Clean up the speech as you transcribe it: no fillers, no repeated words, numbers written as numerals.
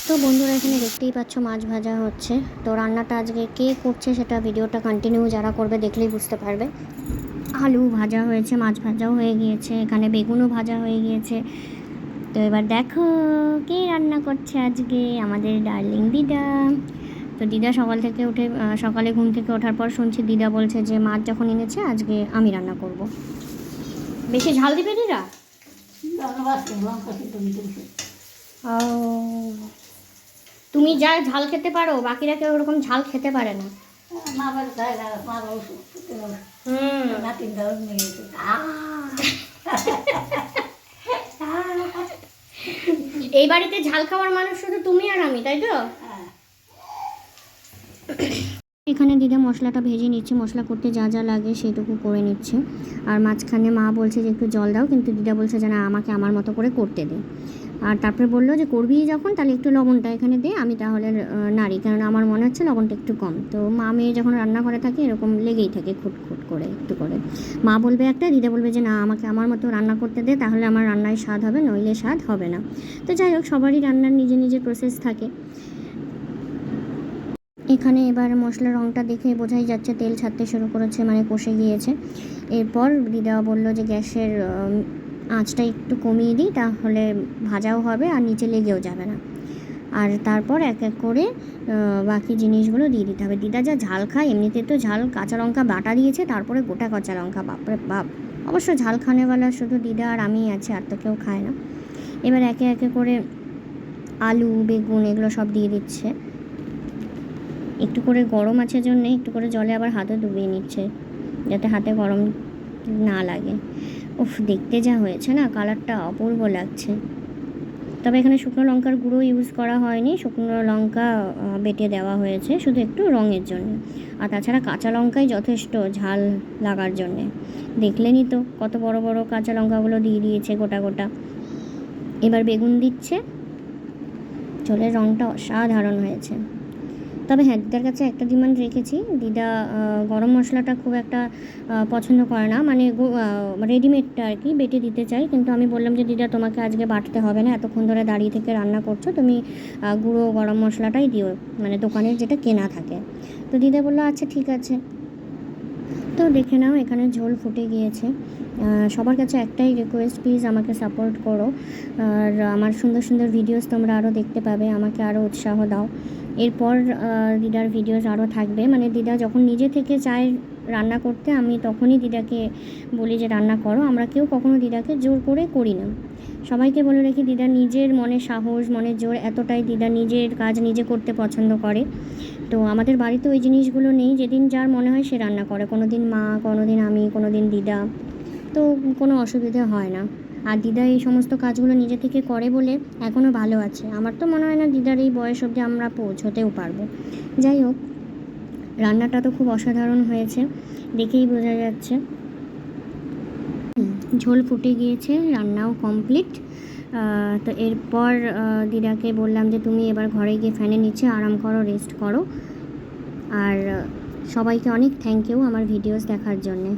তো বন্ধুরা এখানে দেখতেই পাচ্ছ মাছ ভাজা হচ্ছে। তো রান্নাটা আজকে কে করছে সেটা ভিডিওটা কন্টিনিউ যারা করবে দেখলেই বুঝতে পারবে। আলু ভাজা হয়েছে, মাছ ভাজাও হয়ে গিয়েছে, এখানে বেগুনও ভাজা হয়ে গিয়েছে। তো এবার দেখো কে রান্না করছে আজকে, আমাদের ডার্লিং দিদা। তো দিদা সকালে ঘুম থেকে ওঠার পর শুনছি দিদা বলছে যে মাছ যখন এনেছে আজকে আমি রান্না করব। বেশি ঝাল দিবে দিদা? ও, তুমি যা ঝাল খেতে পারো, বাকিরা কেউ ওরকম ঝাল খেতে পারে না। এই বাড়িতে ঝাল খাওয়ার মানুষ শুধু তুমি আর আমি, তাই তো? এখানে দিদা মশলাটা ভেজে নিচ্ছে, মশলা করতে যা যা লাগে সেইটুকু করে নিচ্ছে। আর মাঝখানে মা বলছে যে একটু জল দাও, কিন্তু দিদা বলছে যে না, আমাকে আমার মতো করে করতে দে। আর তারপরে বললো যে করবি যখন তাহলে একটু লবণটা এখানে দে, আমি তাহলে নাড়ি, কারণ আমার মনে হচ্ছে লবণটা একটু কম। তো মা মেয়ে যখন রান্না করে থাকে এরকম লেগেই থাকে খুটখুট করে একটু করে। মা বলবে একটা, দিদা বলবে যে না, আমাকে আমার মতো রান্না করতে দে, তাহলে আমার রান্নায় স্বাদ হবে, নইলে স্বাদ হবে না। তো যাই হোক, সবারই রান্নার নিজের নিজের প্রসেস থাকে। এখানে এবার মশলার রঙটা দেখে বোঝাই যাচ্ছে তেল ছাড়তে শুরু করেছে, মানে কষে গিয়েছে। এরপর দিদা বলল যে গ্যাসের আঁচটা একটু কমিয়ে দিই, তাহলে ভাজাও হবে আর নিচে লেগেও যাবে না। আর তারপর এক এক করে বাকি জিনিসগুলো দিয়ে দিতে হবে। দিদা যা ঝাল খায়, এমনিতে তো ঝাল, কাঁচা লঙ্কা বাটা দিয়েছে, তারপরে গোটা কাঁচা লঙ্কা, বাপরে বাপ। অবশ্য ঝাল খানেওয়ালা শুধু দিদা আর আমি আছি, আর তো কেউ খায় না। এবার একে একে করে আলু, বেগুন এগুলো সব দিয়ে দিচ্ছে। একটু করে গরম আছে জন্যে একটু করে জলে আবার হাতও ডুবিয়ে নিচ্ছে, যাতে হাতে গরম না লাগে। উফ, দেখতে যা হয়েছে না, কালারটা অপূর্ব লাগছে। তবে এখানে শুকনো লঙ্কার গুঁড়ো ইউজ করা হয়নি, শুকনো লঙ্কা বেটে দেওয়া হয়েছে শুধু একটু রঙের জন্য। আর তাছাড়া কাঁচা লঙ্কাই যথেষ্ট ঝাল লাগার জন্যে। দেখলেনই তো কত বড় বড় কাঁচা লঙ্কাগুলো দিয়ে দিয়েছে গোটা গোটা। এবার বেগুন দিচ্ছে, ঝোলের রঙটা অসাধারণ হয়েছে। তবে হ্যাঁ, দিদার কাছে একটা ডিমান্ড রেখেছি। দিদা গরম মশলাটা খুব একটা পছন্দ করে না, মানে রেডিমেডটা আর কি বেটে দিতে চাই। কিন্তু আমি বললাম যে দিদা, তোমাকে আজকে বাটতে হবে না, এতক্ষণ ধরে দাঁড়িয়ে থেকে রান্না করছো, তুমি গুঁড়ো গরম মশলাটাই দিও, মানে দোকানের যেটা কেনা থাকে। তো দিদা বললো আচ্ছা ঠিক আছে। তো দেখে নাও, এখানে ঝোল ফুটে গিয়েছে। সবার কাছে একটাই রিকোয়েস্ট, প্লিজ আমাকে সাপোর্ট করো, আর আমার সুন্দর সুন্দর ভিডিওস তোমরা আরও দেখতে পাবে, আমাকে আরও উৎসাহ দাও। এরপর দিদার ভিডিওস আরও থাকবে, মানে দিদা যখন নিজে থেকে চায় রান্না করতে, আমি তখনই দিদাকে বলি যে রান্না করো। আমরা কেউ কখনো দিদাকে জোর করে করি না। সবাইকে বলে রেখি, দিদা নিজের মনে সাহস, মনের জোর এতটাই, দিদা নিজের কাজ নিজে করতে পছন্দ করে। তো আমাদের বাড়িতে ওই জিনিসগুলো নেই, যেদিন যার মনে হয় সে রান্না করে, কোনো দিন মা, কোনো দিন আমি, কোনো দিন দিদা। তো কোনো অসুবিধে হয় না। আর দিদা এই সমস্ত কাজগুলো নিজে থেকে করে বলে এখনও ভালো আছে। আমার তো মনে হয় না দিদার এই বয়স অবধি আমরা পৌঁছতেও পারবো। যাই হোক, রান্নাটা তো খুব অসাধারণ হয়েছে, দেখেই বোঝা যাচ্ছে। ঝোল ফুটে গিয়েছে, রান্নাও কমপ্লিট। তো এরপর দিদাকে বললাম যে তুমি এবার ঘরে গিয়ে ফ্যানের নিচে আরাম করো, রেস্ট করো। আর সবাইকে অনেক থ্যাংক ইউ আমার ভিডিওস দেখার জন্যে।